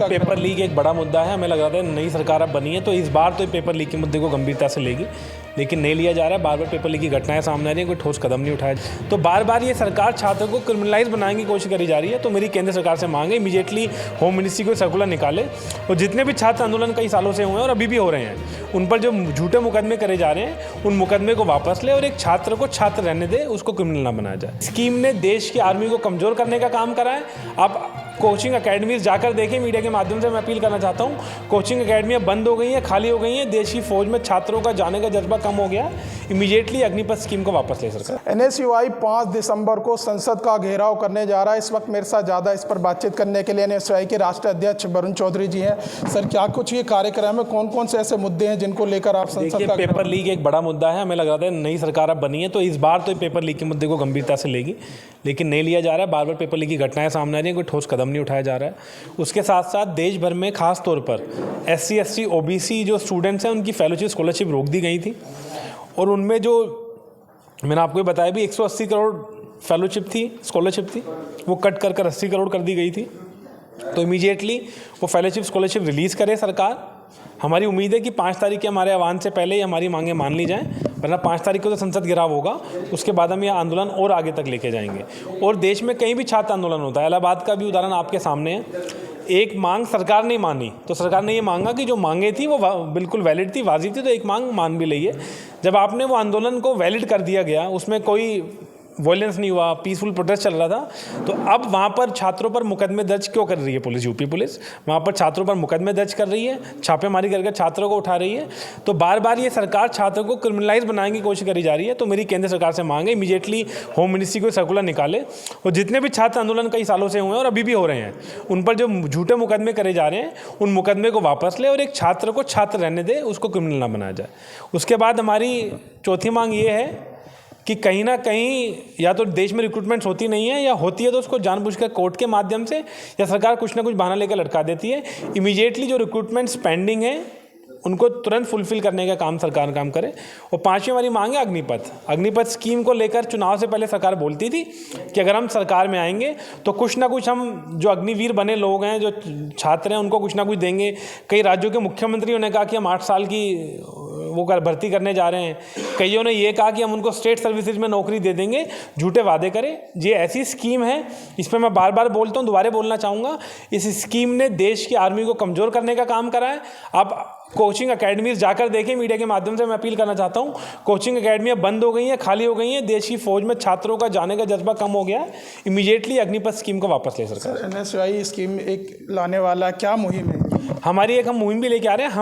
Paper leak एक बड़ा मुद्दा है। हमें लग रहा था नई सरकार अब बनी है तो इस बार तो पेपर लीक के मुद्दे को गंभीरता से लेगी, लेकिन नहीं लिया जा रहा है। बार बार पेपर लीक की घटनाएं सामने आ रही हैं, कोई ठोस कदम नहीं उठाया। तो बार बार ये सरकार छात्रों को क्रिमिनलाइज बनाने की कोशिश करी जा रही है। तो मेरी केंद्र सरकार से मांग है इमीडिएटली होम मिनिस्ट्री को सर्कुलर निकाले और जितने भी छात्र आंदोलन कई सालों से हुए हैं और अभी भी हो रहे हैं, उन पर जो झूठे मुकदमे करे जा रहे हैं उन मुकदमे को वापस ले और एक छात्र को छात्र रहने दे, उसको क्रिमिनल ना बनाया जाए। स्कीम ने देश की आर्मी को कमजोर करने का काम करा है। आप कोचिंग अकेडमीज जाकर देखें, मीडिया के माध्यम से मैं अपील करना चाहता हूँ। कोचिंग अकेडमियाँ बंद हो गई हैं, खाली हो गई हैं। देश की फौज में छात्रों का जाने का जज्बा कम हो गया। इमीडिएटली अग्निपथ स्कीम को वापस ले सरकार। एनएसयूआई 5 दिसंबर को संसद का घेराव करने जा रहा है। इस वक्त मेरे साथ ज़्यादा इस पर बातचीत करने के लिए एनएसयूआई के राष्ट्रीय अध्यक्ष वरुण चौधरी जी हैं। सर, क्या कुछ ये कार्यक्रम है, कौन कौन से ऐसे मुद्दे हैं जिनको लेकर आप संसद का? पेपर लीक एक बड़ा मुद्दा है। हमें लग रहा था नई सरकार अब बनी है तो इस बार तो पेपर लीक के मुद्दे को गंभीरता से लेगी, लेकिन नहीं लिया जा रहा है। बार बार पेपर लीक की घटनाएं सामने आ रही हैं, कोई ठोस कदम नहीं उठाया जा रहा है। उसके साथ साथ देश भर में खास तौर पर SC ST OBC जो स्टूडेंट्स हैं उनकी फेलोशिप स्कॉलरशिप रोक दी गई थी और उनमें जो मैंने आपको ये बताया भी 180 करोड़ फेलोशिप थी, स्कॉलरशिप थी, वो कट कर 80 करोड़ कर दी गई थी। तो इमीडिएटली वो फेलोशिप स्कॉलरशिप रिलीज़ करे सरकार। हमारी उम्मीद है कि 5 तारीख के हमारे आह्वान से पहले ही हमारी मांगें मान ली जाएं, वरना 5 तारीख को तो संसद घेराव होगा। उसके बाद हम यह आंदोलन और आगे तक लेके जाएंगे। और देश में कहीं भी छात्र आंदोलन होता है, इलाहाबाद का भी उदाहरण आपके सामने है। एक मांग सरकार ने मानी तो सरकार ने ये मांगा कि जो मांगे थी वो बिल्कुल वैलिड थी, वाजिब थी, तो एक मांग मान भी ली है। जब आपने वो आंदोलन को वैलिड कर दिया गया, उसमें कोई वायलेंस नहीं हुआ, पीसफुल प्रोटेस्ट चल रहा था, तो अब वहाँ पर छात्रों पर मुकदमे दर्ज क्यों कर रही है पुलिस? यूपी पुलिस वहाँ पर छात्रों पर मुकदमे दर्ज कर रही है, छापेमारी करके छात्रों को उठा रही है। तो बार बार ये सरकार छात्रों को क्रिमिनलाइज बनाने की कोशिश करी जा रही है। तो मेरी केंद्र सरकार से मांग है इमीडिएटली होम मिनिस्ट्री को सर्कुलर निकाले और जितने भी छात्र आंदोलन कई सालों से हुए हैं और अभी भी हो रहे हैं, उन पर जो झूठे मुकदमे करे जा रहे हैं उन मुकदमे को वापस ले और एक छात्र को छात्र रहने दे, उसको क्रिमिनल ना बनाया जाए। उसके बाद हमारी चौथी मांग ये है कि कहीं ना कहीं या तो देश में रिक्रूटमेंट्स होती नहीं है, या होती है तो उसको जानबूझकर कोर्ट के माध्यम से या सरकार कुछ ना कुछ बहाना लेकर लटका देती है। इमीडिएटली जो रिक्रूटमेंट्स पेंडिंग है उनको तुरंत फुलफिल करने का काम सरकार काम करे। और 5वीं हमारी मांग है अग्निपथ स्कीम को लेकर चुनाव से पहले सरकार बोलती थी कि अगर हम सरकार में आएंगे तो कुछ ना कुछ हम जो अग्निवीर बने लोग हैं, जो छात्र हैं, उनको कुछ ना कुछ देंगे। कई राज्यों के मुख्यमंत्रियों ने कहा कि हम 8 साल की वो भर्ती करने जा रहे हैं। कईयों ने ये कहा कि हम उनको स्टेट सर्विसेज में नौकरी दे देंगे। झूठे वादे करें। ये ऐसी स्कीम है, इसमें मैं बार बार बोलता हूँ, दोबारा बोलना चाहूँगा, इस स्कीम ने देश की आर्मी को कमज़ोर करने का काम करा है। आप कोचिंग अकेडमीज जाकर देखें, मीडिया के माध्यम से मैं अपील करना चाहता हूँ। कोचिंग अकेडमियाँ बंद हो गई हैं, खाली हो गई हैं। देश की फौज में छात्रों का जाने का जज्बा कम हो गया है। इमीडिएटली अग्निपथ स्कीम को वापस ले सरकार। एनएसयूआई स्कीम एक लाने वाला क्या मुहिम है हमारी? एक हम मुहिम भी लेके आ रहे हैं,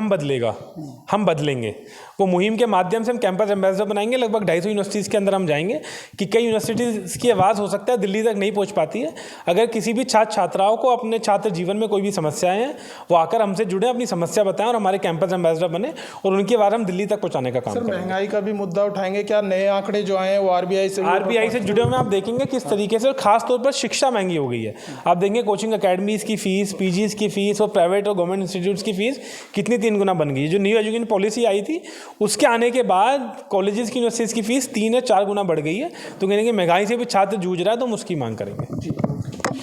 हम बदलेंगे। वो मुहिम के माध्यम से हम कैंपस एम्बेसडर बनाएंगे। लगभग 250 यूनिवर्सिटीज़ के अंदर हम जाएंगे कि कई यूनिवर्सिटीज़ की आवाज़ हो सकता है दिल्ली तक नहीं पहुंच पाती है। अगर किसी भी छात्र छात्राओं को अपने छात्र जीवन में कोई भी समस्याएं हैं, वो आकर हमसे जुड़े, अपनी समस्या बताएं और हमारे कैंपस एम्बेसडर बने और उनकी आवाज़ हम दिल्ली तक पहुँचाने का काम करेंगे। महंगाई का भी मुद्दा उठाएंगे। क्या नए आंकड़े जो आए हैं वो आरबीआई से जुड़े हुए आप देखेंगे किस तरीके से, और खासतौर पर शिक्षा महंगी हो गई है। आप देखेंगे कोचिंग अकेडमीज़ की फ़ीस, पीजीज़ की फ़ीस और प्राइवेट और गवर्नमेंट इंस्टीट्यूट्स की फ़ीस कितनी 3 गुना बन गई है। जो न्यू एजुकेशन पॉलिसी आई थी उसके आने के बाद कॉलेजेस की यूनिवर्सिटीज़ की फ़ीस 3 या 4 गुना बढ़ गई है। तो कहने की महंगाई से भी छात्र जूझ रहा है, तो हम उसकी मांग करेंगे।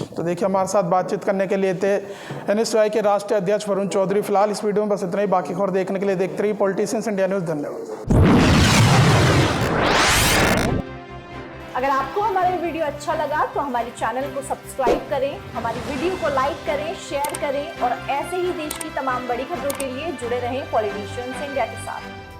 तो देखिए, हमारे साथ बातचीत करने के लिए थे एनएसयूआई के राष्ट्रीय अध्यक्ष वरुण चौधरी। फिलहाल इस वीडियो में बस इतना ही। बाकी खबर देखने के लिए देखते रहिए पॉलिटिशियंस इंडिया न्यूज़। धन्यवाद। अगर आपको हमारा वीडियो अच्छा लगा तो हमारे चैनल को सब्सक्राइब करें, हमारी वीडियो को लाइक करें, शेयर करें और ऐसे ही देश की तमाम बड़ी खबरों के लिए जुड़े रहें पॉलिटिशियंस इंडिया के साथ।